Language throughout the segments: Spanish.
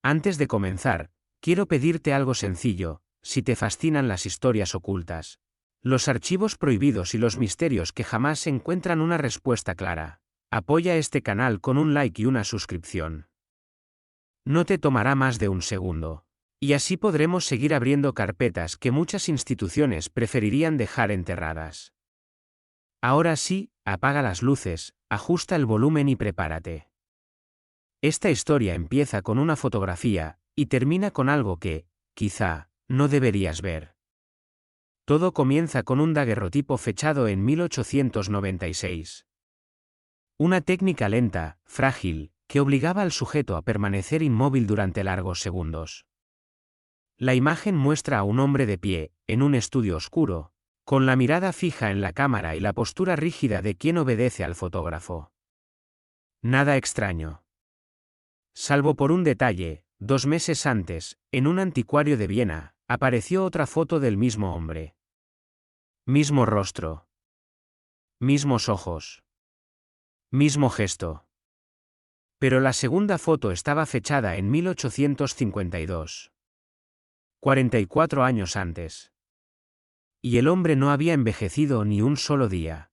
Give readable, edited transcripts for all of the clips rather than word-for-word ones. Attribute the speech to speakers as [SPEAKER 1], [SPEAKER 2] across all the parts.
[SPEAKER 1] Antes de comenzar, quiero pedirte algo sencillo, si te fascinan las historias ocultas, los archivos prohibidos y los misterios que jamás encuentran una respuesta clara, apoya este canal con un like y una suscripción. No te tomará más de un segundo. Y así podremos seguir abriendo carpetas que muchas instituciones preferirían dejar enterradas. Ahora sí, apaga las luces, ajusta el volumen y prepárate. Esta historia empieza con una fotografía, y termina con algo que, quizá, no deberías ver. Todo comienza con un daguerrotipo fechado en 1896. Una técnica lenta, frágil, que obligaba al sujeto a permanecer inmóvil durante largos segundos. La imagen muestra a un hombre de pie, en un estudio oscuro, con la mirada fija en la cámara y la postura rígida de quien obedece al fotógrafo. Nada extraño. Salvo por un detalle, 2 meses antes, en un anticuario de Viena, apareció otra foto del mismo hombre. Mismo rostro. Mismos ojos. Mismo gesto. Pero la segunda foto estaba fechada en 1852. 44 años antes. Y el hombre no había envejecido ni un solo día.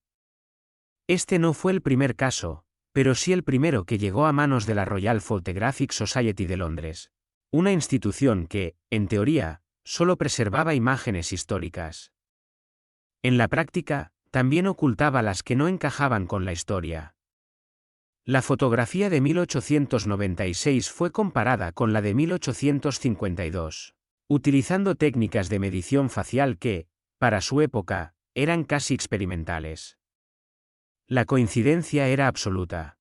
[SPEAKER 1] Este no fue el primer caso, pero sí el primero que llegó a manos de la Royal Photographic Society de Londres, una institución que, en teoría, solo preservaba imágenes históricas. En la práctica, también ocultaba las que no encajaban con la historia. La fotografía de 1896 fue comparada con la de 1852. Utilizando técnicas de medición facial que, para su época, eran casi experimentales. La coincidencia era absoluta.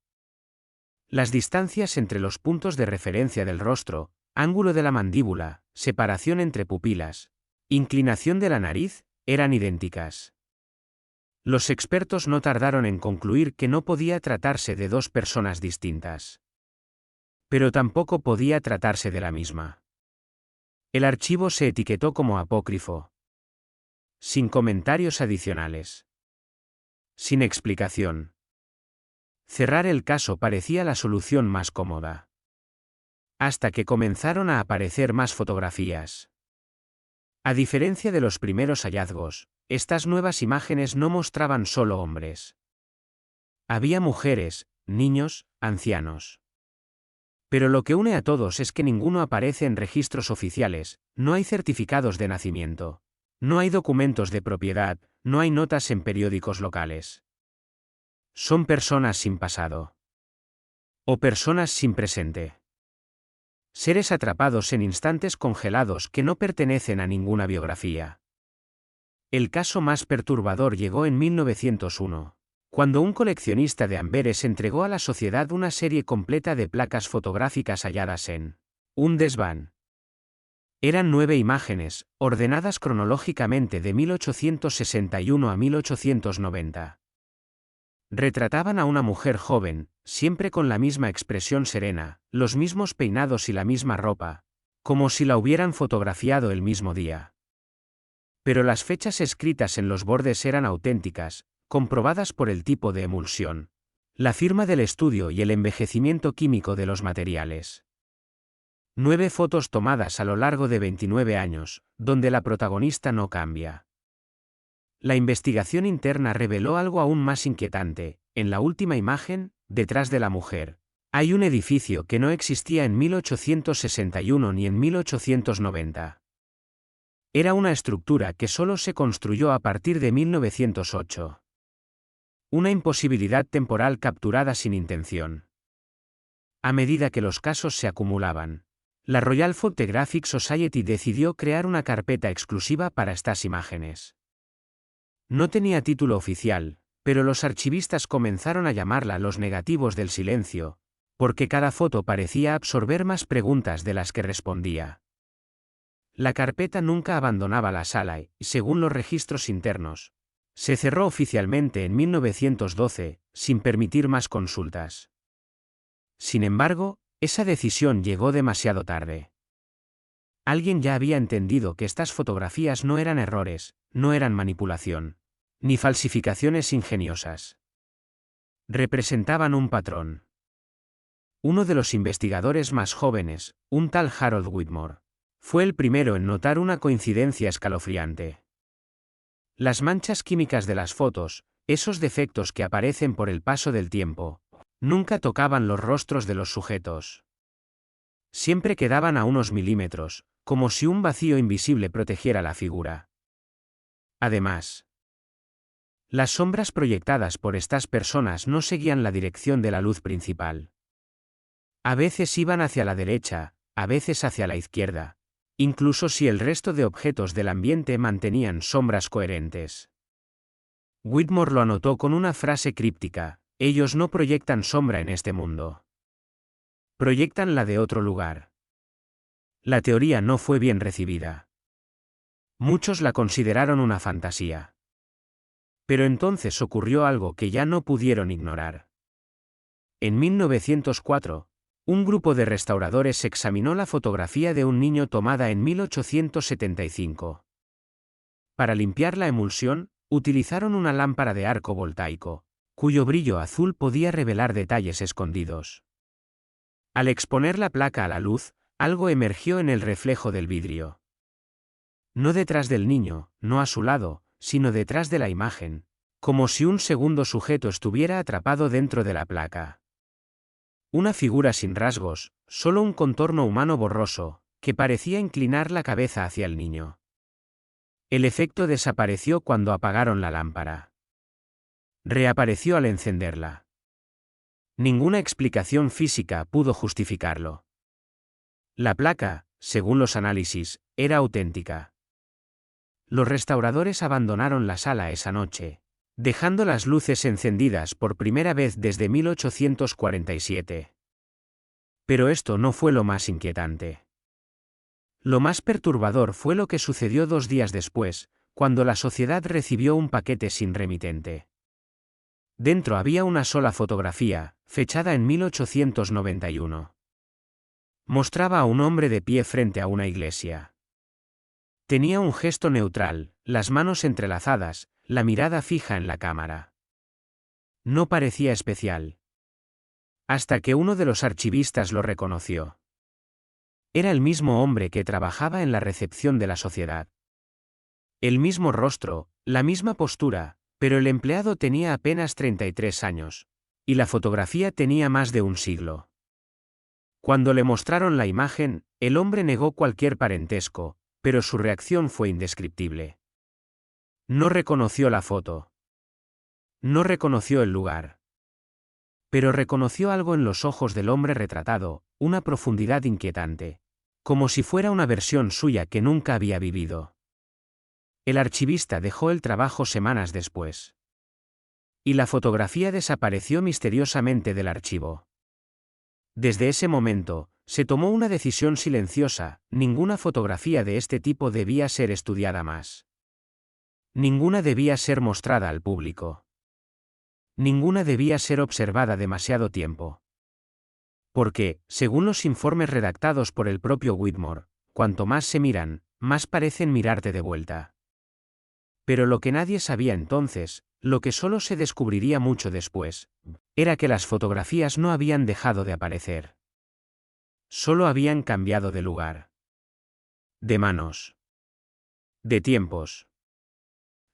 [SPEAKER 1] Las distancias entre los puntos de referencia del rostro, ángulo de la mandíbula, separación entre pupilas, inclinación de la nariz, eran idénticas. Los expertos no tardaron en concluir que no podía tratarse de dos personas distintas. Pero tampoco podía tratarse de la misma. El archivo se etiquetó como apócrifo. Sin comentarios adicionales. Sin explicación. Cerrar el caso parecía la solución más cómoda. Hasta que comenzaron a aparecer más fotografías. A diferencia de los primeros hallazgos, estas nuevas imágenes no mostraban solo hombres. Había mujeres, niños, ancianos. Pero lo que une a todos es que ninguno aparece en registros oficiales, no hay certificados de nacimiento. No hay documentos de propiedad, no hay notas en periódicos locales. Son personas sin pasado. O personas sin presente. Seres atrapados en instantes congelados que no pertenecen a ninguna biografía. El caso más perturbador llegó en 1901. Cuando un coleccionista de Amberes entregó a la sociedad una serie completa de placas fotográficas halladas en un desván. Eran 9 imágenes, ordenadas cronológicamente de 1861 a 1890. Retrataban a una mujer joven, siempre con la misma expresión serena, los mismos peinados y la misma ropa, como si la hubieran fotografiado el mismo día. Pero las fechas escritas en los bordes eran auténticas, comprobadas por el tipo de emulsión, la firma del estudio y el envejecimiento químico de los materiales. 9 fotos tomadas a lo largo de 29 años, donde la protagonista no cambia. La investigación interna reveló algo aún más inquietante. En la última imagen, detrás de la mujer, hay un edificio que no existía en 1861 ni en 1890. Era una estructura que solo se construyó a partir de 1908. Una imposibilidad temporal capturada sin intención. A medida que los casos se acumulaban, la Royal Photographic Society decidió crear una carpeta exclusiva para estas imágenes. No tenía título oficial, pero los archivistas comenzaron a llamarla los negativos del silencio, porque cada foto parecía absorber más preguntas de las que respondía. La carpeta nunca abandonaba la sala y, según los registros internos, se cerró oficialmente en 1912, sin permitir más consultas. Sin embargo, esa decisión llegó demasiado tarde. Alguien ya había entendido que estas fotografías no eran errores, no eran manipulación, ni falsificaciones ingeniosas. Representaban un patrón. Uno de los investigadores más jóvenes, un tal Harold Whitmore, fue el primero en notar una coincidencia escalofriante. Las manchas químicas de las fotos, esos defectos que aparecen por el paso del tiempo, nunca tocaban los rostros de los sujetos. Siempre quedaban a unos milímetros, como si un vacío invisible protegiera la figura. Además, las sombras proyectadas por estas personas no seguían la dirección de la luz principal. A veces iban hacia la derecha, a veces hacia la izquierda, incluso si el resto de objetos del ambiente mantenían sombras coherentes. Whitmore lo anotó con una frase críptica: ellos no proyectan sombra en este mundo. Proyectan la de otro lugar. La teoría no fue bien recibida. Muchos la consideraron una fantasía. Pero entonces ocurrió algo que ya no pudieron ignorar. En 1904, un grupo de restauradores examinó la fotografía de un niño tomada en 1875. Para limpiar la emulsión, utilizaron una lámpara de arco voltaico, cuyo brillo azul podía revelar detalles escondidos. Al exponer la placa a la luz, algo emergió en el reflejo del vidrio. No detrás del niño, no a su lado, sino detrás de la imagen, como si un segundo sujeto estuviera atrapado dentro de la placa. Una figura sin rasgos, solo un contorno humano borroso, que parecía inclinar la cabeza hacia el niño. El efecto desapareció cuando apagaron la lámpara. Reapareció al encenderla. Ninguna explicación física pudo justificarlo. La placa, según los análisis, era auténtica. Los restauradores abandonaron la sala esa noche, dejando las luces encendidas por primera vez desde 1847. Pero esto no fue lo más inquietante. Lo más perturbador fue lo que sucedió 2 días después, cuando la sociedad recibió un paquete sin remitente. Dentro había una sola fotografía, fechada en 1891. Mostraba a un hombre de pie frente a una iglesia. Tenía un gesto neutral, las manos entrelazadas, la mirada fija en la cámara. No parecía especial. Hasta que uno de los archivistas lo reconoció. Era el mismo hombre que trabajaba en la recepción de la sociedad. El mismo rostro, la misma postura, pero el empleado tenía apenas 33 años, y la fotografía tenía más de un siglo. Cuando le mostraron la imagen, el hombre negó cualquier parentesco, pero su reacción fue indescriptible. No reconoció la foto. No reconoció el lugar. Pero reconoció algo en los ojos del hombre retratado, una profundidad inquietante, como si fuera una versión suya que nunca había vivido. El archivista dejó el trabajo semanas después. Y la fotografía desapareció misteriosamente del archivo. Desde ese momento, se tomó una decisión silenciosa: ninguna fotografía de este tipo debía ser estudiada más. Ninguna debía ser mostrada al público. Ninguna debía ser observada demasiado tiempo. Porque, según los informes redactados por el propio Whitmore, cuanto más se miran, más parecen mirarte de vuelta. Pero lo que nadie sabía entonces, lo que solo se descubriría mucho después, era que las fotografías no habían dejado de aparecer. Solo habían cambiado de lugar. De manos. De tiempos.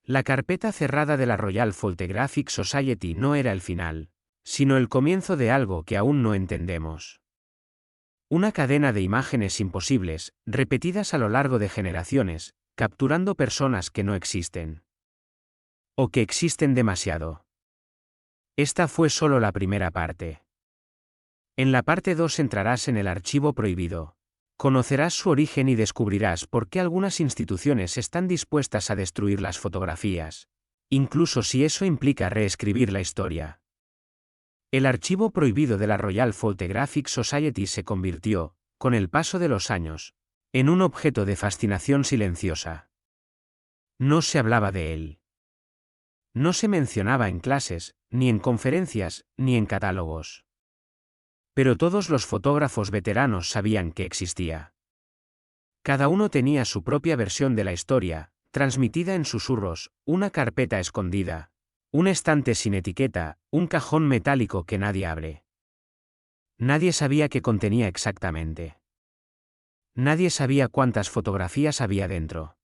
[SPEAKER 1] La carpeta cerrada de la Royal Photographic Society no era el final, sino el comienzo de algo que aún no entendemos. Una cadena de imágenes imposibles, repetidas a lo largo de generaciones, capturando personas que no existen. O que existen demasiado. Esta fue solo la primera parte. En la parte 2 entrarás en el archivo prohibido. Conocerás su origen y descubrirás por qué algunas instituciones están dispuestas a destruir las fotografías, incluso si eso implica reescribir la historia. El archivo prohibido de la Royal Photographic Society se convirtió, con el paso de los años, en un objeto de fascinación silenciosa. No se hablaba de él. No se mencionaba en clases, ni en conferencias, ni en catálogos. Pero todos los fotógrafos veteranos sabían que existía. Cada uno tenía su propia versión de la historia, transmitida en susurros: una carpeta escondida, un estante sin etiqueta, un cajón metálico que nadie abre. Nadie sabía qué contenía exactamente. Nadie sabía cuántas fotografías había dentro.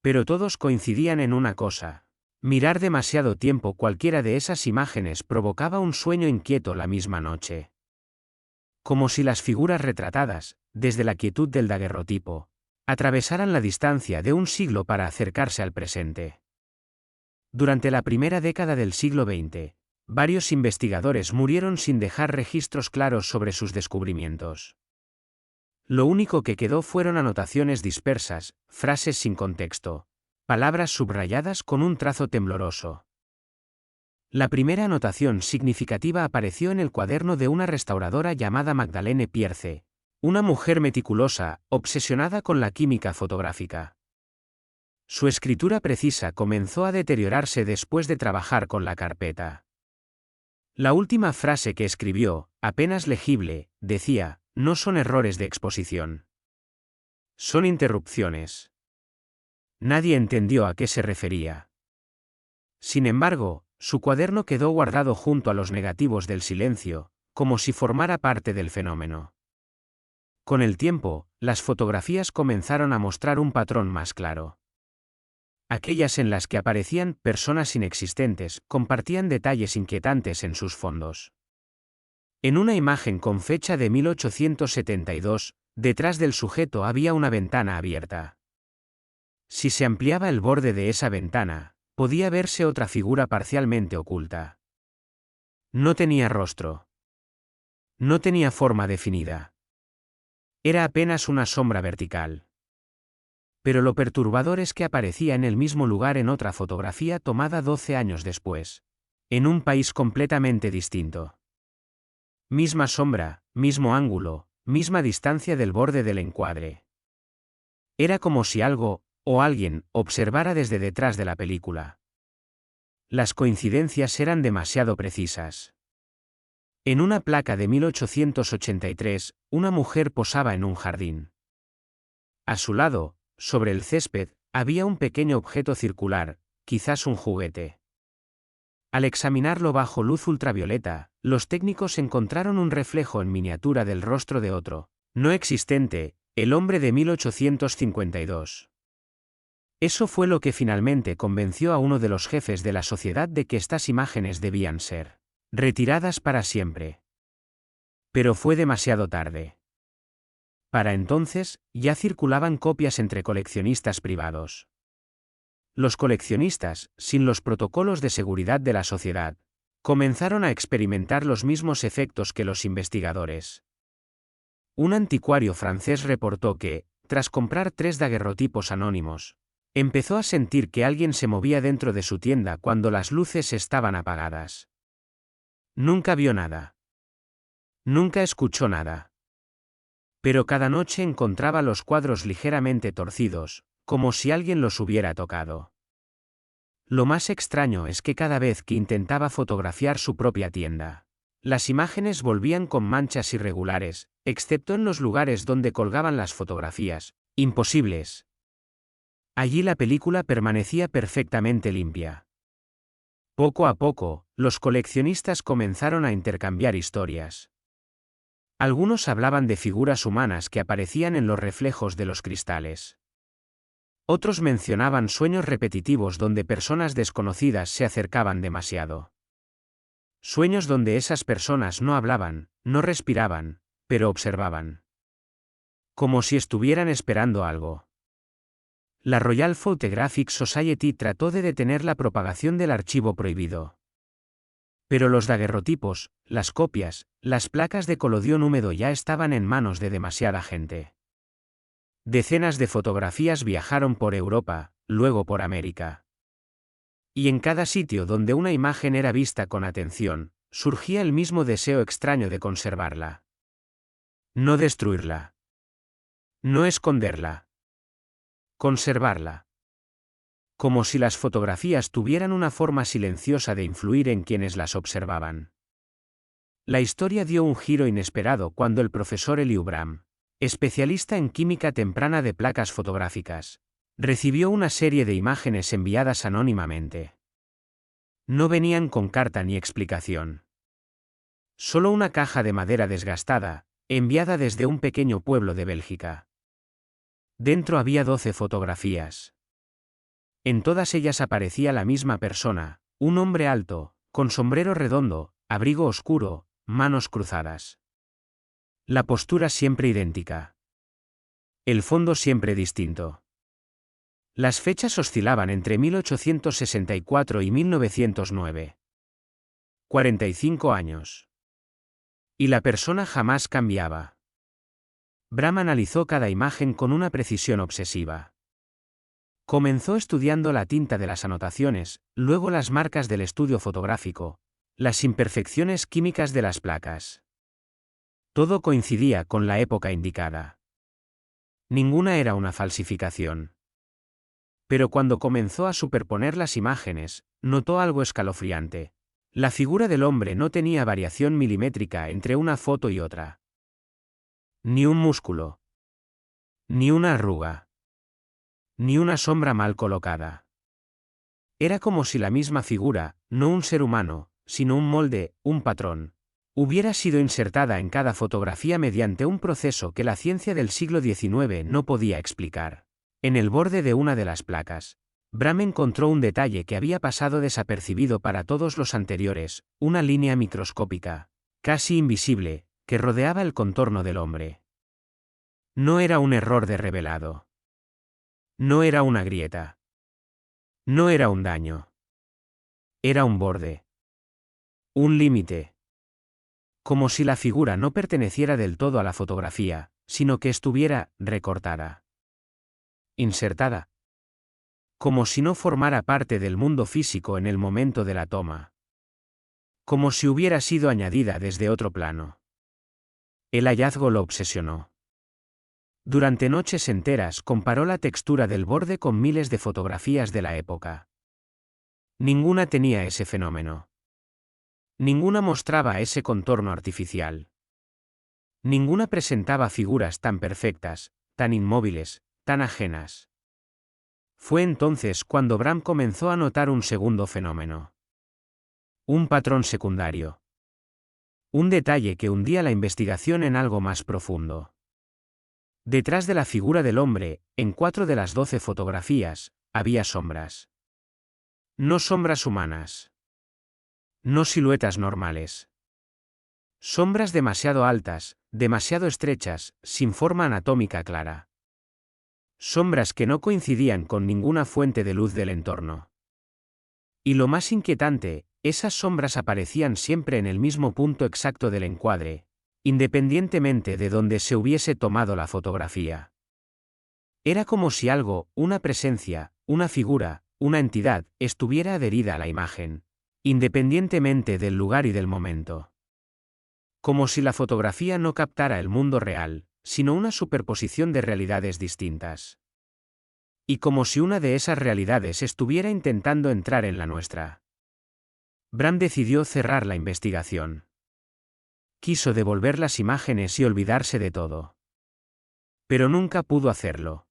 [SPEAKER 1] Pero todos coincidían en una cosa: mirar demasiado tiempo cualquiera de esas imágenes provocaba un sueño inquieto la misma noche. Como si las figuras retratadas, desde la quietud del daguerrotipo, atravesaran la distancia de un siglo para acercarse al presente. Durante la primera década del siglo XX, varios investigadores murieron sin dejar registros claros sobre sus descubrimientos. Lo único que quedó fueron anotaciones dispersas, frases sin contexto, palabras subrayadas con un trazo tembloroso. La primera anotación significativa apareció en el cuaderno de una restauradora llamada Magdalene Pierce, una mujer meticulosa, obsesionada con la química fotográfica. Su escritura precisa comenzó a deteriorarse después de trabajar con la carpeta. La última frase que escribió, apenas legible, decía: no son errores de exposición. Son interrupciones. Nadie entendió a qué se refería. Sin embargo, su cuaderno quedó guardado junto a los negativos del silencio, como si formara parte del fenómeno. Con el tiempo, las fotografías comenzaron a mostrar un patrón más claro. Aquellas en las que aparecían personas inexistentes compartían detalles inquietantes en sus fondos. En una imagen con fecha de 1872, detrás del sujeto había una ventana abierta. Si se ampliaba el borde de esa ventana, podía verse otra figura parcialmente oculta. No tenía rostro. No tenía forma definida. Era apenas una sombra vertical. Pero lo perturbador es que aparecía en el mismo lugar en otra fotografía tomada 12 años después, en un país completamente distinto. Misma sombra, mismo ángulo, misma distancia del borde del encuadre. Era como si algo, o alguien, observara desde detrás de la película. Las coincidencias eran demasiado precisas. En una placa de 1883, una mujer posaba en un jardín. A su lado, sobre el césped, había un pequeño objeto circular, quizás un juguete. Al examinarlo bajo luz ultravioleta, los técnicos encontraron un reflejo en miniatura del rostro de otro, no existente, el hombre de 1852. Eso fue lo que finalmente convenció a uno de los jefes de la sociedad de que estas imágenes debían ser retiradas para siempre. Pero fue demasiado tarde. Para entonces, ya circulaban copias entre coleccionistas privados. Los coleccionistas, sin los protocolos de seguridad de la sociedad, comenzaron a experimentar los mismos efectos que los investigadores. Un anticuario francés reportó que, tras comprar 3 daguerrotipos anónimos, empezó a sentir que alguien se movía dentro de su tienda cuando las luces estaban apagadas. Nunca vio nada. Nunca escuchó nada. Pero cada noche encontraba los cuadros ligeramente torcidos, como si alguien los hubiera tocado. Lo más extraño es que cada vez que intentaba fotografiar su propia tienda, las imágenes volvían con manchas irregulares, excepto en los lugares donde colgaban las fotografías, imposibles. Allí la película permanecía perfectamente limpia. Poco a poco, los coleccionistas comenzaron a intercambiar historias. Algunos hablaban de figuras humanas que aparecían en los reflejos de los cristales. Otros mencionaban sueños repetitivos donde personas desconocidas se acercaban demasiado. Sueños donde esas personas no hablaban, no respiraban, pero observaban. Como si estuvieran esperando algo. La Royal Photographic Society trató de detener la propagación del archivo prohibido. Pero los daguerrotipos, las copias, las placas de colodión húmedo ya estaban en manos de demasiada gente. Decenas de fotografías viajaron por Europa, luego por América. Y en cada sitio donde una imagen era vista con atención, surgía el mismo deseo extraño de conservarla. No destruirla. No esconderla. Conservarla. Como si las fotografías tuvieran una forma silenciosa de influir en quienes las observaban. La historia dio un giro inesperado cuando el profesor Elihu Bram, especialista en química temprana de placas fotográficas, recibió una serie de imágenes enviadas anónimamente. No venían con carta ni explicación. Solo una caja de madera desgastada, enviada desde un pequeño pueblo de Bélgica. Dentro había 12 fotografías. En todas ellas aparecía la misma persona, un hombre alto, con sombrero redondo, abrigo oscuro, manos cruzadas. La postura siempre idéntica. El fondo siempre distinto. Las fechas oscilaban entre 1864 y 1909. 45 años. Y la persona jamás cambiaba. Bram analizó cada imagen con una precisión obsesiva. Comenzó estudiando la tinta de las anotaciones, luego las marcas del estudio fotográfico, las imperfecciones químicas de las placas. Todo coincidía con la época indicada. Ninguna era una falsificación. Pero cuando comenzó a superponer las imágenes, notó algo escalofriante. La figura del hombre no tenía variación milimétrica entre una foto y otra. Ni un músculo. Ni una arruga. Ni una sombra mal colocada. Era como si la misma figura, no un ser humano, sino un molde, un patrón, hubiera sido insertada en cada fotografía mediante un proceso que la ciencia del siglo XIX no podía explicar. En el borde de una de las placas, Bram encontró un detalle que había pasado desapercibido para todos los anteriores, una línea microscópica, casi invisible, que rodeaba el contorno del hombre. No era un error de revelado. No era una grieta. No era un daño. Era un borde. Un límite. Como si la figura no perteneciera del todo a la fotografía, sino que estuviera recortada. Insertada. Como si no formara parte del mundo físico en el momento de la toma. Como si hubiera sido añadida desde otro plano. El hallazgo lo obsesionó. Durante noches enteras comparó la textura del borde con miles de fotografías de la época. Ninguna tenía ese fenómeno. Ninguna mostraba ese contorno artificial. Ninguna presentaba figuras tan perfectas, tan inmóviles, tan ajenas. Fue entonces cuando Bram comenzó a notar un segundo fenómeno. Un patrón secundario. Un detalle que hundía la investigación en algo más profundo. Detrás de la figura del hombre, en 4 de las 12 fotografías, había sombras. No sombras humanas. No siluetas normales. Sombras demasiado altas, demasiado estrechas, sin forma anatómica clara. Sombras que no coincidían con ninguna fuente de luz del entorno. Y lo más inquietante, esas sombras aparecían siempre en el mismo punto exacto del encuadre, independientemente de donde se hubiese tomado la fotografía. Era como si algo, una presencia, una figura, una entidad, estuviera adherida a la imagen, independientemente del lugar y del momento. Como si la fotografía no captara el mundo real, sino una superposición de realidades distintas. Y como si una de esas realidades estuviera intentando entrar en la nuestra. Bram decidió cerrar la investigación. Quiso devolver las imágenes y olvidarse de todo. Pero nunca pudo hacerlo.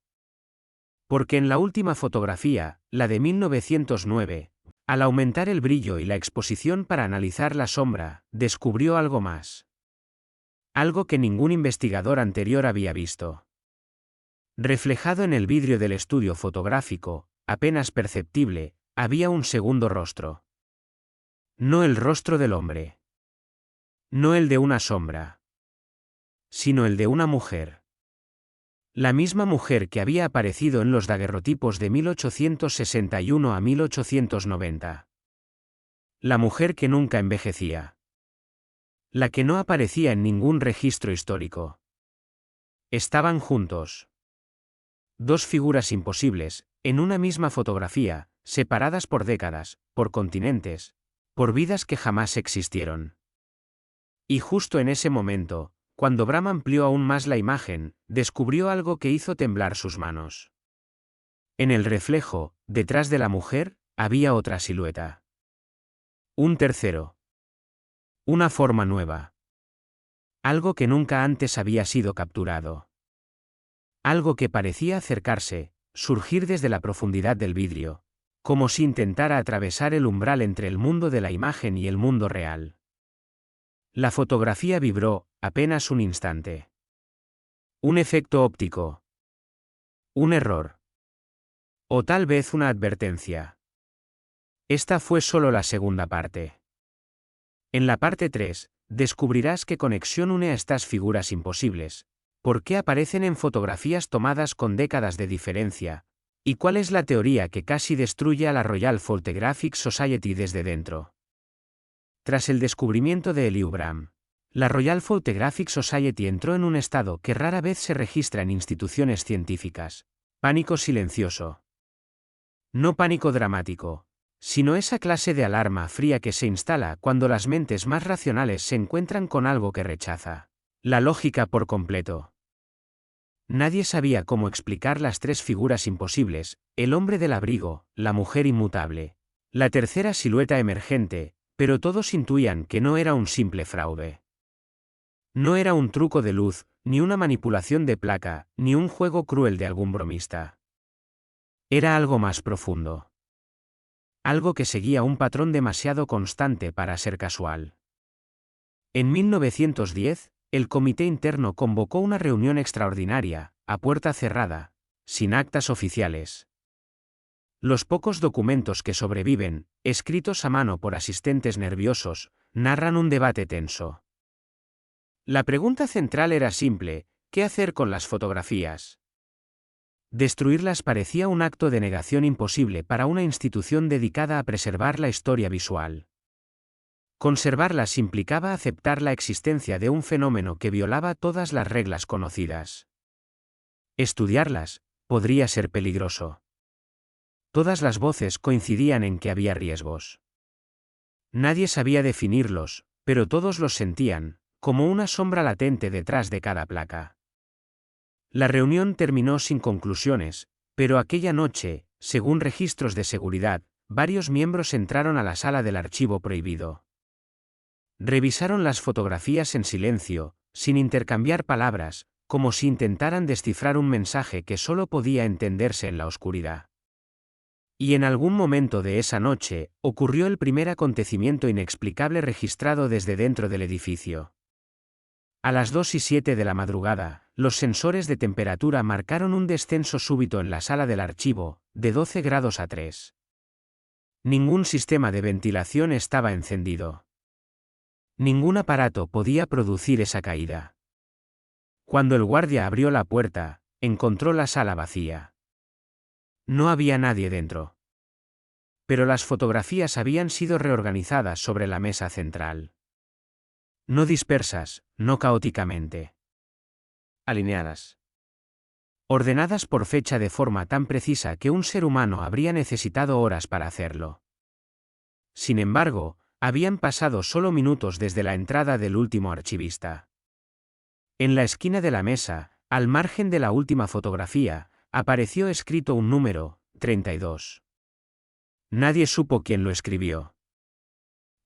[SPEAKER 1] Porque en la última fotografía, la de 1909, al aumentar el brillo y la exposición para analizar la sombra, descubrió algo más. Algo que ningún investigador anterior había visto. Reflejado en el vidrio del estudio fotográfico, apenas perceptible, había un segundo rostro. No el rostro del hombre. No el de una sombra. Sino el de una mujer. La misma mujer que había aparecido en los daguerrotipos de 1861 a 1890. La mujer que nunca envejecía. La que no aparecía en ningún registro histórico. Estaban juntos. 2 figuras imposibles, en una misma fotografía, separadas por décadas, por continentes, por vidas que jamás existieron. Y justo en ese momento, cuando Bram amplió aún más la imagen, descubrió algo que hizo temblar sus manos. En el reflejo, detrás de la mujer, había otra silueta. Un tercero. Una forma nueva. Algo que nunca antes había sido capturado. Algo que parecía acercarse, surgir desde la profundidad del vidrio, como si intentara atravesar el umbral entre el mundo de la imagen y el mundo real. La fotografía vibró, apenas un instante. Un efecto óptico. Un error. O tal vez una advertencia. Esta fue solo la segunda parte. En la parte 3, descubrirás qué conexión une a estas figuras imposibles, por qué aparecen en fotografías tomadas con décadas de diferencia, y cuál es la teoría que casi destruye a la Royal Photographic Society desde dentro. Tras el descubrimiento de Heliobram, la Royal Photographic Society entró en un estado que rara vez se registra en instituciones científicas: pánico silencioso. No pánico dramático, sino esa clase de alarma fría que se instala cuando las mentes más racionales se encuentran con algo que rechaza la lógica por completo. Nadie sabía cómo explicar las tres figuras imposibles: el hombre del abrigo, la mujer inmutable, la tercera silueta emergente, pero todos intuían que no era un simple fraude. No era un truco de luz, ni una manipulación de placa, ni un juego cruel de algún bromista. Era algo más profundo. Algo que seguía un patrón demasiado constante para ser casual. En 1910, el comité interno convocó una reunión extraordinaria, a puerta cerrada, sin actas oficiales. Los pocos documentos que sobreviven, escritos a mano por asistentes nerviosos, narran un debate tenso. La pregunta central era simple: ¿qué hacer con las fotografías? Destruirlas parecía un acto de negación imposible para una institución dedicada a preservar la historia visual. Conservarlas implicaba aceptar la existencia de un fenómeno que violaba todas las reglas conocidas. Estudiarlas podría ser peligroso. Todas las voces coincidían en que había riesgos. Nadie sabía definirlos, pero todos los sentían, como una sombra latente detrás de cada placa. La reunión terminó sin conclusiones, pero aquella noche, según registros de seguridad, varios miembros entraron a la sala del archivo prohibido. Revisaron las fotografías en silencio, sin intercambiar palabras, como si intentaran descifrar un mensaje que solo podía entenderse en la oscuridad. Y en algún momento de esa noche, ocurrió el primer acontecimiento inexplicable registrado desde dentro del edificio. A las 2:07 de la madrugada, los sensores de temperatura marcaron un descenso súbito en la sala del archivo, de 12 grados a 3. Ningún sistema de ventilación estaba encendido. Ningún aparato podía producir esa caída. Cuando el guardia abrió la puerta, encontró la sala vacía. No había nadie dentro. Pero las fotografías habían sido reorganizadas sobre la mesa central. No dispersas, no caóticamente. Alineadas. Ordenadas por fecha de forma tan precisa que un ser humano habría necesitado horas para hacerlo. Sin embargo, habían pasado solo minutos desde la entrada del último archivista. En la esquina de la mesa, al margen de la última fotografía, apareció escrito un número: 32. Nadie supo quién lo escribió.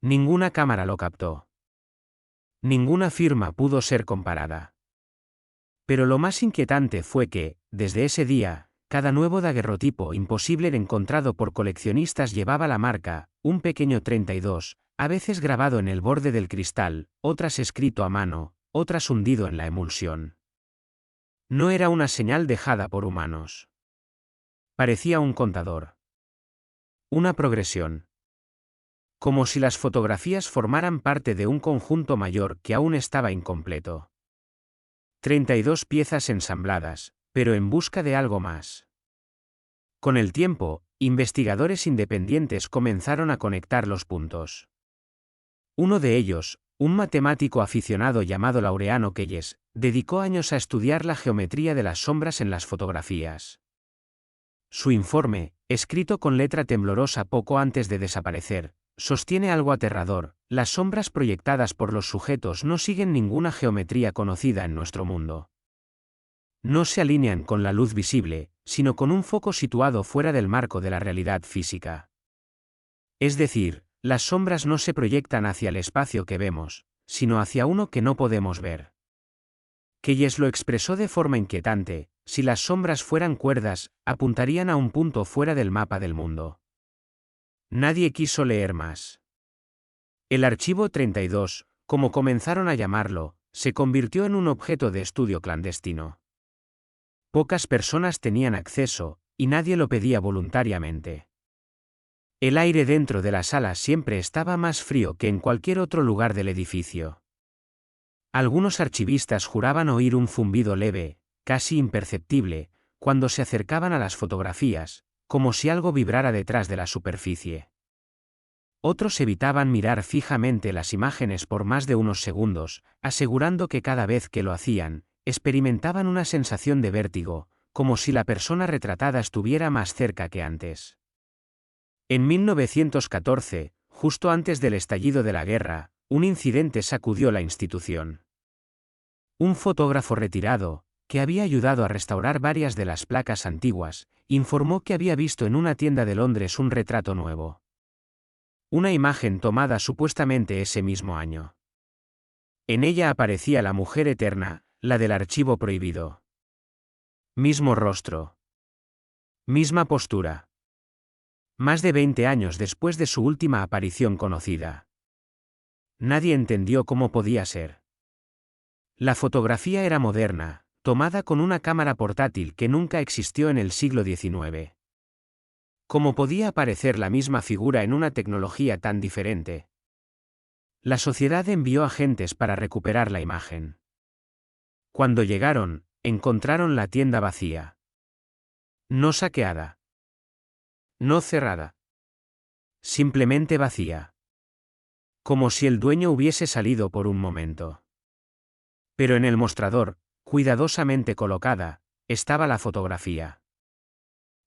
[SPEAKER 1] Ninguna cámara lo captó. Ninguna firma pudo ser comparada. Pero lo más inquietante fue que, desde ese día, cada nuevo daguerrotipo imposible encontrado por coleccionistas llevaba la marca: un pequeño 32, a veces grabado en el borde del cristal, otras escrito a mano, otras hundido en la emulsión. No era una señal dejada por humanos. Parecía un contador. Una progresión. Como si las fotografías formaran parte de un conjunto mayor que aún estaba incompleto. 32 piezas ensambladas, pero en busca de algo más. Con el tiempo, investigadores independientes comenzaron a conectar los puntos. Uno de ellos, un matemático aficionado llamado Laureano Keyes, dedicó años a estudiar la geometría de las sombras en las fotografías. Su informe, escrito con letra temblorosa poco antes de desaparecer, sostiene algo aterrador: las sombras proyectadas por los sujetos no siguen ninguna geometría conocida en nuestro mundo. No se alinean con la luz visible, sino con un foco situado fuera del marco de la realidad física. Es decir, las sombras no se proyectan hacia el espacio que vemos, sino hacia uno que no podemos ver. Keyes lo expresó de forma inquietante: si las sombras fueran cuerdas, apuntarían a un punto fuera del mapa del mundo. Nadie quiso leer más. El archivo 32, como comenzaron a llamarlo, se convirtió en un objeto de estudio clandestino. Pocas personas tenían acceso, y nadie lo pedía voluntariamente. El aire dentro de la sala siempre estaba más frío que en cualquier otro lugar del edificio. Algunos archivistas juraban oír un zumbido leve, casi imperceptible, cuando se acercaban a las fotografías, como si algo vibrara detrás de la superficie. Otros evitaban mirar fijamente las imágenes por más de unos segundos, asegurando que cada vez que lo hacían, experimentaban una sensación de vértigo, como si la persona retratada estuviera más cerca que antes. En 1914, justo antes del estallido de la guerra, un incidente sacudió la institución. Un fotógrafo retirado, que había ayudado a restaurar varias de las placas antiguas, informó que había visto en una tienda de Londres un retrato nuevo. Una imagen tomada supuestamente ese mismo año. En ella aparecía la mujer eterna, la del archivo prohibido. Mismo rostro. Misma postura. Más de 20 años después de su última aparición conocida. Nadie entendió cómo podía ser. La fotografía era moderna, tomada con una cámara portátil que nunca existió en el siglo XIX. ¿Cómo podía aparecer la misma figura en una tecnología tan diferente? La sociedad envió agentes para recuperar la imagen. Cuando llegaron, encontraron la tienda vacía. No saqueada. No cerrada. Simplemente vacía. Como si el dueño hubiese salido por un momento. Pero en el mostrador, cuidadosamente colocada, estaba la fotografía.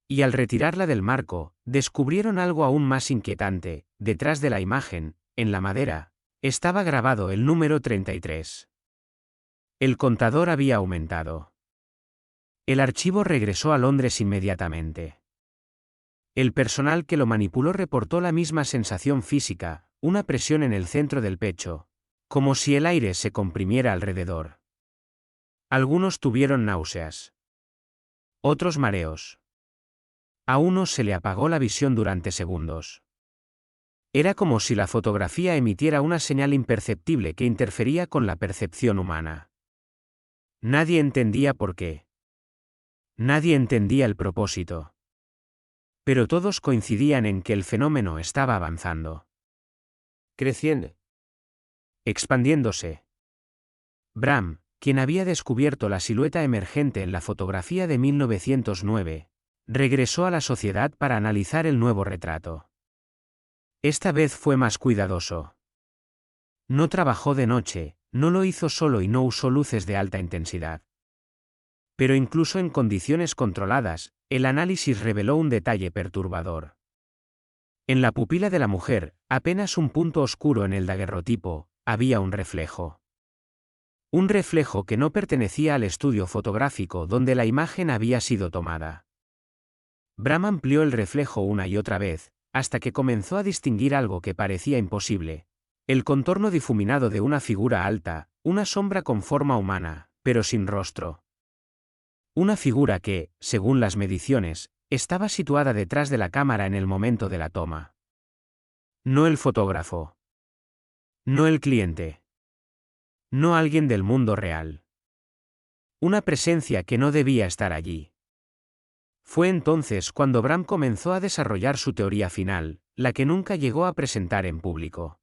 [SPEAKER 1] Y al retirarla del marco, descubrieron algo aún más inquietante: detrás de la imagen, en la madera, estaba grabado el número 33. El contador había aumentado. El archivo regresó a Londres inmediatamente. El personal que lo manipuló reportó la misma sensación física, una presión en el centro del pecho, como si el aire se comprimiera alrededor. Algunos tuvieron náuseas. Otros mareos. A uno se le apagó la visión durante segundos. Era como si la fotografía emitiera una señal imperceptible que interfería con la percepción humana. Nadie entendía por qué. Nadie entendía el propósito. Pero todos coincidían en que el fenómeno estaba avanzando. Creciendo. Expandiéndose. Bram, quien había descubierto la silueta emergente en la fotografía de 1909, regresó a la sociedad para analizar el nuevo retrato. Esta vez fue más cuidadoso. No trabajó de noche, no lo hizo solo y no usó luces de alta intensidad. Pero incluso en condiciones controladas, el análisis reveló un detalle perturbador. En la pupila de la mujer, apenas un punto oscuro en el daguerrotipo, había un reflejo. Un reflejo que no pertenecía al estudio fotográfico donde la imagen había sido tomada. Bram amplió el reflejo una y otra vez, hasta que comenzó a distinguir algo que parecía imposible: el contorno difuminado de una figura alta, una sombra con forma humana, pero sin rostro. Una figura que, según las mediciones, estaba situada detrás de la cámara en el momento de la toma. No el fotógrafo. No el cliente. No alguien del mundo real. Una presencia que no debía estar allí. Fue entonces cuando Bram comenzó a desarrollar su teoría final, la que nunca llegó a presentar en público.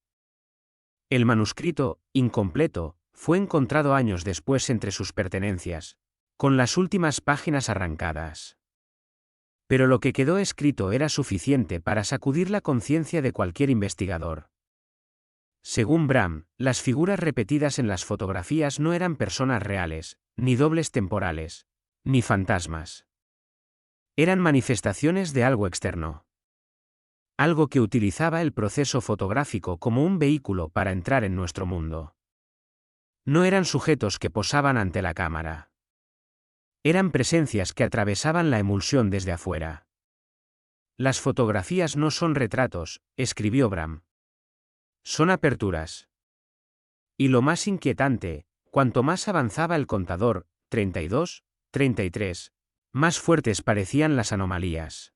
[SPEAKER 1] El manuscrito, incompleto, fue encontrado años después entre sus pertenencias, con las últimas páginas arrancadas. Pero lo que quedó escrito era suficiente para sacudir la conciencia de cualquier investigador. Según Bram, las figuras repetidas en las fotografías no eran personas reales, ni dobles temporales, ni fantasmas. Eran manifestaciones de algo externo. Algo que utilizaba el proceso fotográfico como un vehículo para entrar en nuestro mundo. No eran sujetos que posaban ante la cámara. Eran presencias que atravesaban la emulsión desde afuera. Las fotografías no son retratos, escribió Bram. Son aperturas. Y lo más inquietante, cuanto más avanzaba el contador, 32, 33, más fuertes parecían las anomalías.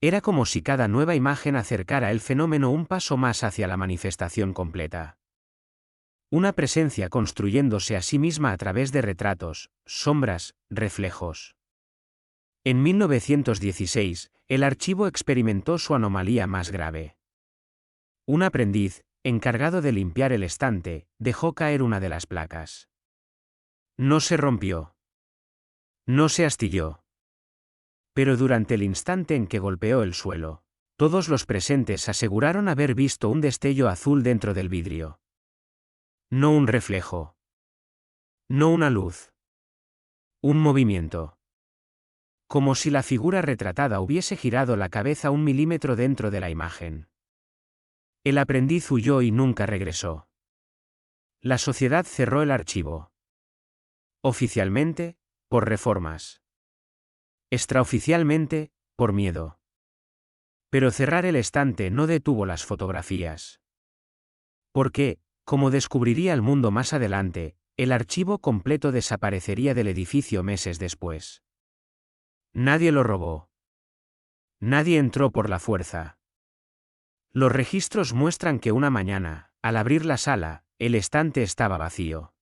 [SPEAKER 1] Era como si cada nueva imagen acercara el fenómeno un paso más hacia la manifestación completa. Una presencia construyéndose a sí misma a través de retratos, sombras, reflejos. En 1916, el archivo experimentó su anomalía más grave. Un aprendiz, encargado de limpiar el estante, dejó caer una de las placas. No se rompió. No se astilló. Pero durante el instante en que golpeó el suelo, todos los presentes aseguraron haber visto un destello azul dentro del vidrio. No un reflejo. No una luz. Un movimiento. Como si la figura retratada hubiese girado la cabeza 1 milímetro dentro de la imagen. El aprendiz huyó y nunca regresó. La sociedad cerró el archivo. Oficialmente, por reformas. Extraoficialmente, por miedo. Pero cerrar el estante no detuvo las fotografías. Porque, como descubriría el mundo más adelante, el archivo completo desaparecería del edificio meses después. Nadie lo robó. Nadie entró por la fuerza. Los registros muestran que una mañana, al abrir la sala, el estante estaba vacío.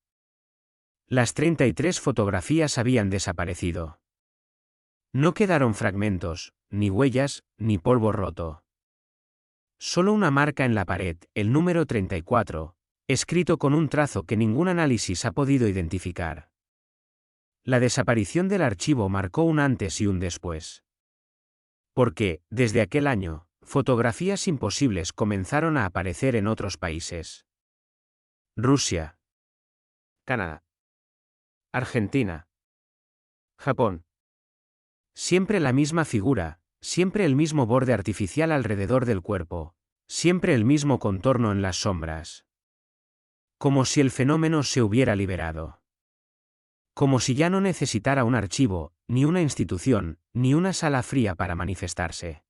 [SPEAKER 1] Las 33 fotografías habían desaparecido. No quedaron fragmentos, ni huellas, ni polvo roto. Solo una marca en la pared, el número 34, escrito con un trazo que ningún análisis ha podido identificar. La desaparición del archivo marcó un antes y un después. Porque, desde aquel año, fotografías imposibles comenzaron a aparecer en otros países. Rusia. Canadá. Argentina. Japón. Siempre la misma figura, siempre el mismo borde artificial alrededor del cuerpo, siempre el mismo contorno en las sombras. Como si el fenómeno se hubiera liberado. Como si ya no necesitara un archivo, ni una institución, ni una sala fría para manifestarse.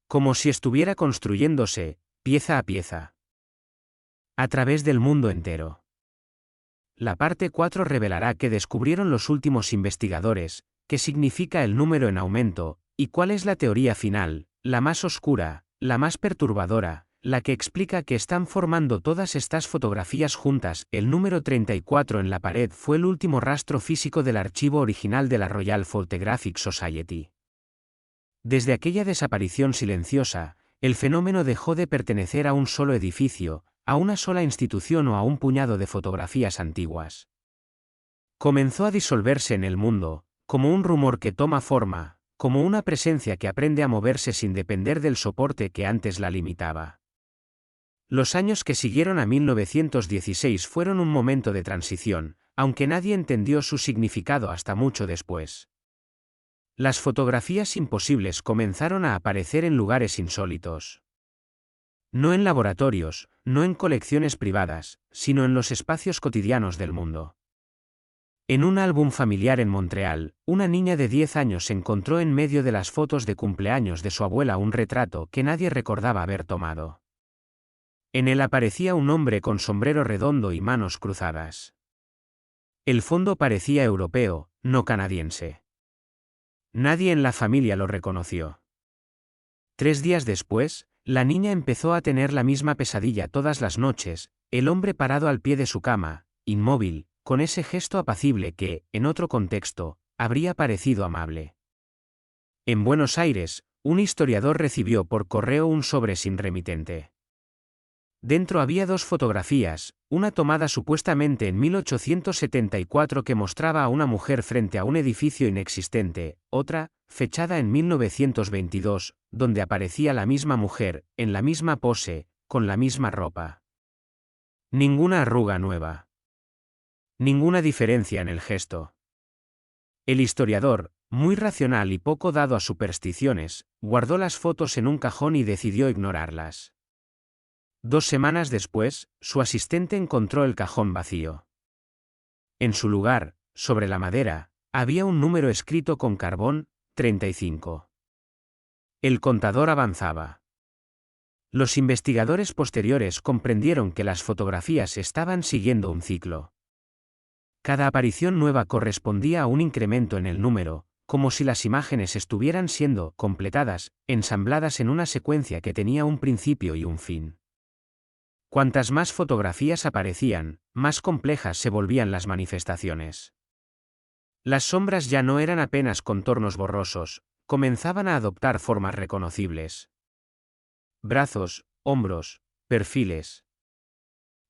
[SPEAKER 1] Como si estuviera construyéndose, pieza a pieza. A través del mundo entero. La parte 4 revelará qué descubrieron los últimos investigadores, qué significa el número en aumento, y cuál es la teoría final, la más oscura, la más perturbadora, la que explica que están formando todas estas fotografías juntas. El número 34 en la pared fue el último rastro físico del archivo original de la Royal Photographic Society. Desde aquella desaparición silenciosa, el fenómeno dejó de pertenecer a un solo edificio, a una sola institución o a un puñado de fotografías antiguas. Comenzó a disolverse en el mundo, como un rumor que toma forma, como una presencia que aprende a moverse sin depender del soporte que antes la limitaba. Los años que siguieron a 1916 fueron un momento de transición, aunque nadie entendió su significado hasta mucho después. Las fotografías imposibles comenzaron a aparecer en lugares insólitos. No en laboratorios, no en colecciones privadas, sino en los espacios cotidianos del mundo. En un álbum familiar en Montreal, una niña de 10 años encontró en medio de las fotos de cumpleaños de su abuela un retrato que nadie recordaba haber tomado. En él aparecía un hombre con sombrero redondo y manos cruzadas. El fondo parecía europeo, no canadiense. Nadie en la familia lo reconoció. 3 días después, la niña empezó a tener la misma pesadilla todas las noches, el hombre parado al pie de su cama, inmóvil, con ese gesto apacible que, en otro contexto, habría parecido amable. En Buenos Aires, un historiador recibió por correo un sobre sin remitente. Dentro había 2 fotografías, una tomada supuestamente en 1874 que mostraba a una mujer frente a un edificio inexistente, otra, fechada en 1922, donde aparecía la misma mujer, en la misma pose, con la misma ropa. Ninguna arruga nueva. Ninguna diferencia en el gesto. El historiador, muy racional y poco dado a supersticiones, guardó las fotos en un cajón y decidió ignorarlas. 2 semanas después, su asistente encontró el cajón vacío. En su lugar, sobre la madera, había un número escrito con carbón, 35. El contador avanzaba. Los investigadores posteriores comprendieron que las fotografías estaban siguiendo un ciclo. Cada aparición nueva correspondía a un incremento en el número, como si las imágenes estuvieran siendo completadas, ensambladas en una secuencia que tenía un principio y un fin. Cuantas más fotografías aparecían, más complejas se volvían las manifestaciones. Las sombras ya no eran apenas contornos borrosos, comenzaban a adoptar formas reconocibles. Brazos, hombros, perfiles.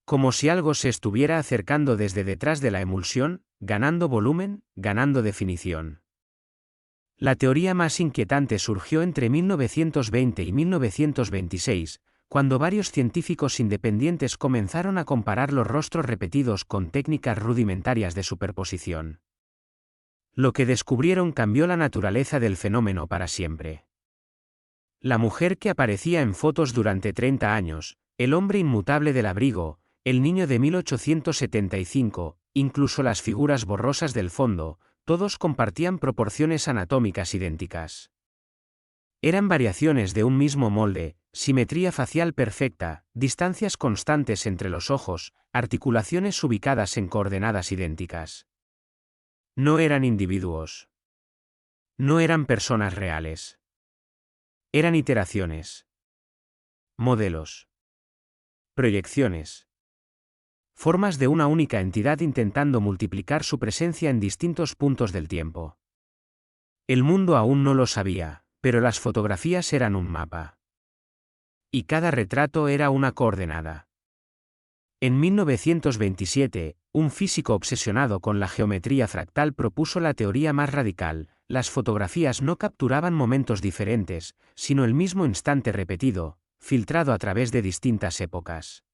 [SPEAKER 1] Como si algo se estuviera acercando desde detrás de la emulsión, ganando volumen, ganando definición. La teoría más inquietante surgió entre 1920 y 1926, cuando varios científicos independientes comenzaron a comparar los rostros repetidos con técnicas rudimentarias de superposición. Lo que descubrieron cambió la naturaleza del fenómeno para siempre. La mujer que aparecía en fotos durante 30 años, el hombre inmutable del abrigo, el niño de 1875, incluso las figuras borrosas del fondo, todos compartían proporciones anatómicas idénticas. Eran variaciones de un mismo molde, simetría facial perfecta, distancias constantes entre los ojos, articulaciones ubicadas en coordenadas idénticas. No eran individuos. No eran personas reales. Eran iteraciones. Modelos. Proyecciones. Formas de una única entidad intentando multiplicar su presencia en distintos puntos del tiempo. El mundo aún no lo sabía, pero las fotografías eran un mapa. Y cada retrato era una coordenada. En 1927, un físico obsesionado con la geometría fractal propuso la teoría más radical: las fotografías no capturaban momentos diferentes, sino el mismo instante repetido, filtrado a través de distintas épocas.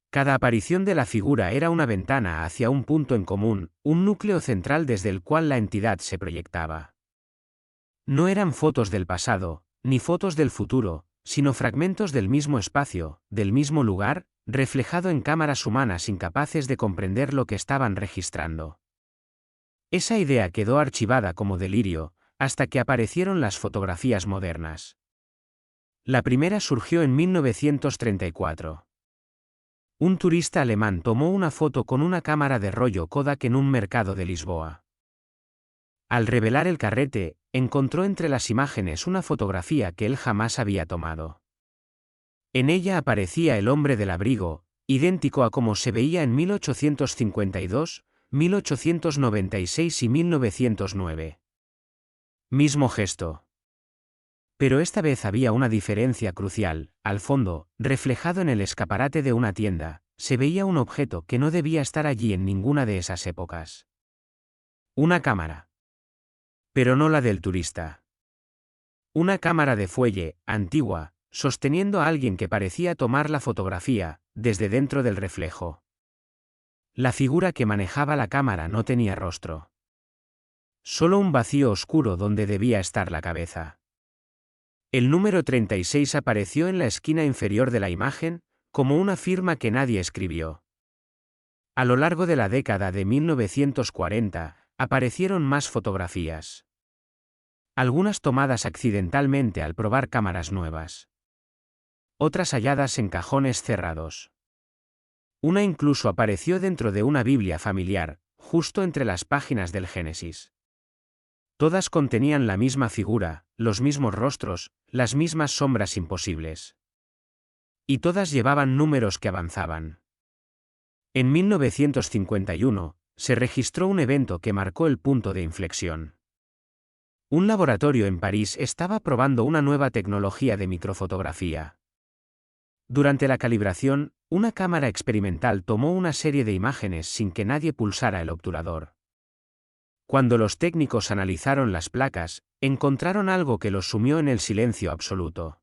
[SPEAKER 1] Cada aparición de la figura era una ventana hacia un punto en común, un núcleo central desde el cual la entidad se proyectaba. No eran fotos del pasado, ni fotos del futuro, sino fragmentos del mismo espacio, del mismo lugar, reflejado en cámaras humanas incapaces de comprender lo que estaban registrando. Esa idea quedó archivada como delirio, hasta que aparecieron las fotografías modernas. La primera surgió en 1934. Un turista alemán tomó una foto con una cámara de rollo Kodak en un mercado de Lisboa. Al revelar el carrete, encontró entre las imágenes una fotografía que él jamás había tomado. En ella aparecía el hombre del abrigo, idéntico a como se veía en 1852, 1896 y 1909. Mismo gesto. Pero esta vez había una diferencia crucial: al fondo, reflejado en el escaparate de una tienda, se veía un objeto que no debía estar allí en ninguna de esas épocas. Una cámara. Pero no la del turista. Una cámara de fuelle, antigua, sosteniendo a alguien que parecía tomar la fotografía, desde dentro del reflejo. La figura que manejaba la cámara no tenía rostro. Solo un vacío oscuro donde debía estar la cabeza. El número 36 apareció en la esquina inferior de la imagen, como una firma que nadie escribió. A lo largo de la década de 1940, aparecieron más fotografías. Algunas tomadas accidentalmente al probar cámaras nuevas. Otras halladas en cajones cerrados. Una incluso apareció dentro de una Biblia familiar, justo entre las páginas del Génesis. Todas contenían la misma figura, los mismos rostros, las mismas sombras imposibles. Y todas llevaban números que avanzaban. En 1951, se registró un evento que marcó el punto de inflexión. Un laboratorio en París estaba probando una nueva tecnología de microfotografía. Durante la calibración, una cámara experimental tomó una serie de imágenes sin que nadie pulsara el obturador. Cuando los técnicos analizaron las placas, encontraron algo que los sumió en el silencio absoluto.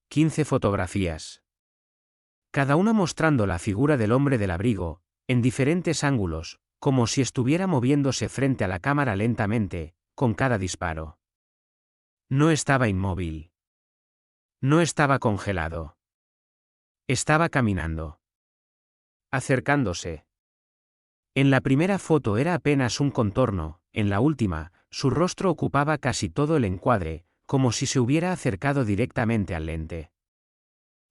[SPEAKER 1] 15 fotografías. Cada una mostrando la figura del hombre del abrigo, en diferentes ángulos, como si estuviera moviéndose frente a la cámara lentamente, con cada disparo. No estaba inmóvil. No estaba congelado. Estaba caminando. Acercándose. En la primera foto era apenas un contorno, en la última, su rostro ocupaba casi todo el encuadre, como si se hubiera acercado directamente al lente.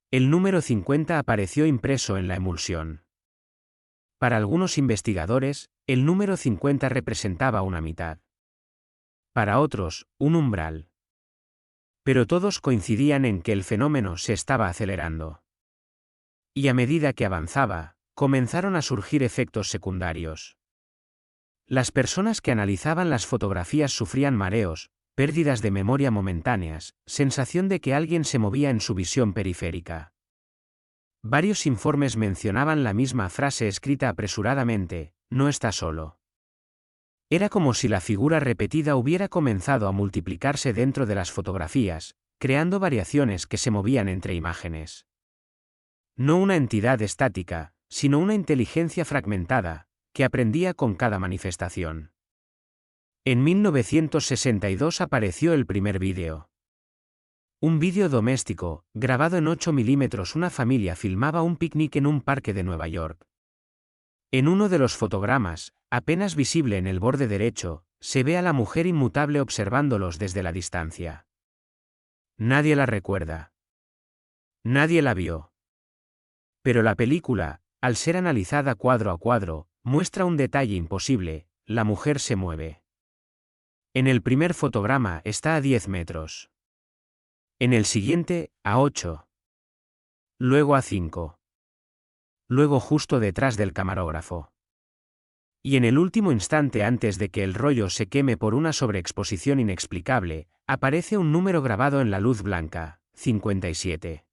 [SPEAKER 1] El número 50 apareció impreso en la emulsión. Para algunos investigadores, el número 50 representaba una mitad. Para otros, un umbral. Pero todos coincidían en que el fenómeno se estaba acelerando. Y a medida que avanzaba, comenzaron a surgir efectos secundarios. Las personas que analizaban las fotografías sufrían mareos, pérdidas de memoria momentáneas, sensación de que alguien se movía en su visión periférica. Varios informes mencionaban la misma frase escrita apresuradamente: no está solo. Era como si la figura repetida hubiera comenzado a multiplicarse dentro de las fotografías, creando variaciones que se movían entre imágenes. No una entidad estática, sino una inteligencia fragmentada, que aprendía con cada manifestación. En 1962 apareció el primer vídeo. Un vídeo doméstico, grabado en 8 milímetros. Una familia filmaba un picnic en un parque de Nueva York. En uno de los fotogramas, apenas visible en el borde derecho, se ve a la mujer inmutable observándolos desde la distancia. Nadie la recuerda. Nadie la vio. Pero la película, al ser analizada cuadro a cuadro, muestra un detalle imposible: la mujer se mueve. En el primer fotograma está a 10 metros. En el siguiente, a 8. Luego a 5. Luego justo detrás del camarógrafo. Y en el último instante antes de que el rollo se queme por una sobreexposición inexplicable, aparece un número grabado en la luz blanca: 57.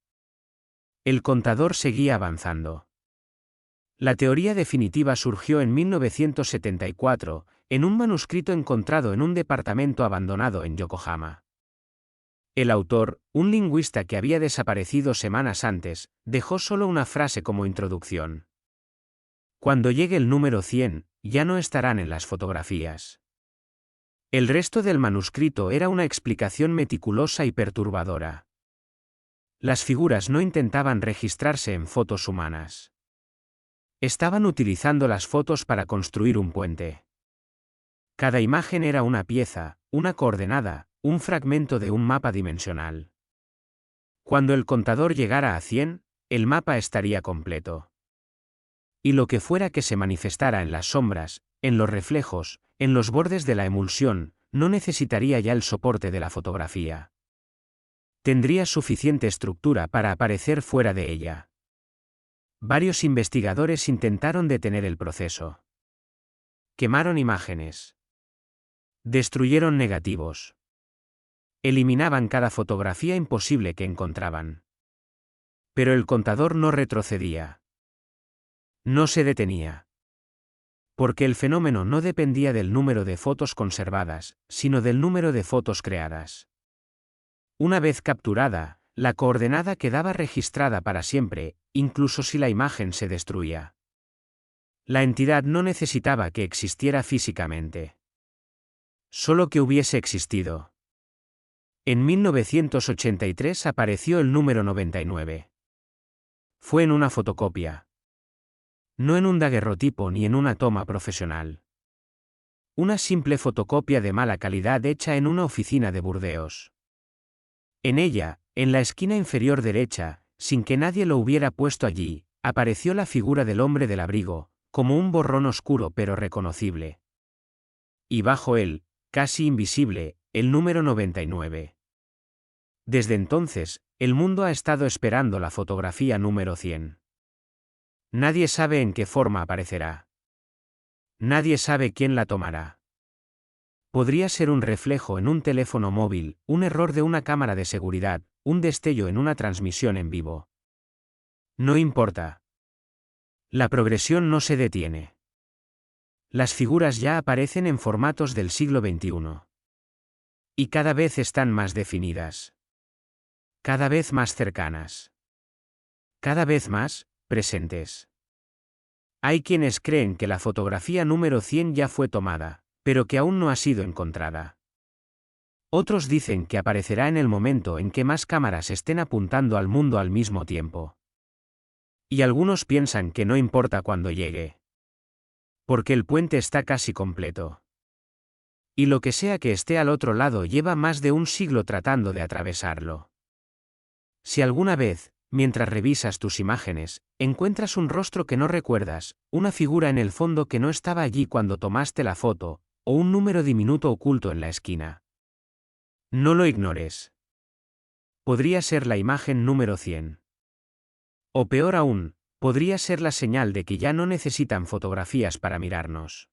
[SPEAKER 1] El contador seguía avanzando. La teoría definitiva surgió en 1974, en un manuscrito encontrado en un departamento abandonado en Yokohama. El autor, un lingüista que había desaparecido semanas antes, dejó solo una frase como introducción: cuando llegue el número 100, ya no estarán en las fotografías. El resto del manuscrito era una explicación meticulosa y perturbadora. Las figuras no intentaban registrarse en fotos humanas. Estaban utilizando las fotos para construir un puente. Cada imagen era una pieza, una coordenada, un fragmento de un mapa dimensional. Cuando el contador llegara a 100, el mapa estaría completo. Y lo que fuera que se manifestara en las sombras, en los reflejos, en los bordes de la emulsión, no necesitaría ya el soporte de la fotografía. Tendría suficiente estructura para aparecer fuera de ella. Varios investigadores intentaron detener el proceso. Quemaron imágenes. Destruyeron negativos. Eliminaban cada fotografía imposible que encontraban. Pero el contador no retrocedía. No se detenía. Porque el fenómeno no dependía del número de fotos conservadas, sino del número de fotos creadas. Una vez capturada, la coordenada quedaba registrada para siempre, incluso si la imagen se destruía. La entidad no necesitaba que existiera físicamente. Solo que hubiese existido. En 1983 apareció el número 99. Fue en una fotocopia. No en un daguerrotipo ni en una toma profesional. Una simple fotocopia de mala calidad hecha en una oficina de Burdeos. En ella, en la esquina inferior derecha, sin que nadie lo hubiera puesto allí, apareció la figura del hombre del abrigo, como un borrón oscuro pero reconocible. Y bajo él, casi invisible, el número 99. Desde entonces, el mundo ha estado esperando la fotografía número 100. Nadie sabe en qué forma aparecerá. Nadie sabe quién la tomará. Podría ser un reflejo en un teléfono móvil, un error de una cámara de seguridad, un destello en una transmisión en vivo. No importa. La progresión no se detiene. Las figuras ya aparecen en formatos del siglo XXI. Y cada vez están más definidas. Cada vez más cercanas. Cada vez más presentes. Hay quienes creen que la fotografía número 100 ya fue tomada, pero que aún no ha sido encontrada. Otros dicen que aparecerá en el momento en que más cámaras estén apuntando al mundo al mismo tiempo. Y algunos piensan que no importa cuándo llegue. Porque el puente está casi completo. Y lo que sea que esté al otro lado lleva más de un siglo tratando de atravesarlo. Si alguna vez, mientras revisas tus imágenes, encuentras un rostro que no recuerdas, una figura en el fondo que no estaba allí cuando tomaste la foto, o un número diminuto oculto en la esquina, no lo ignores. Podría ser la imagen número 100. O peor aún, podría ser la señal de que ya no necesitan fotografías para mirarnos.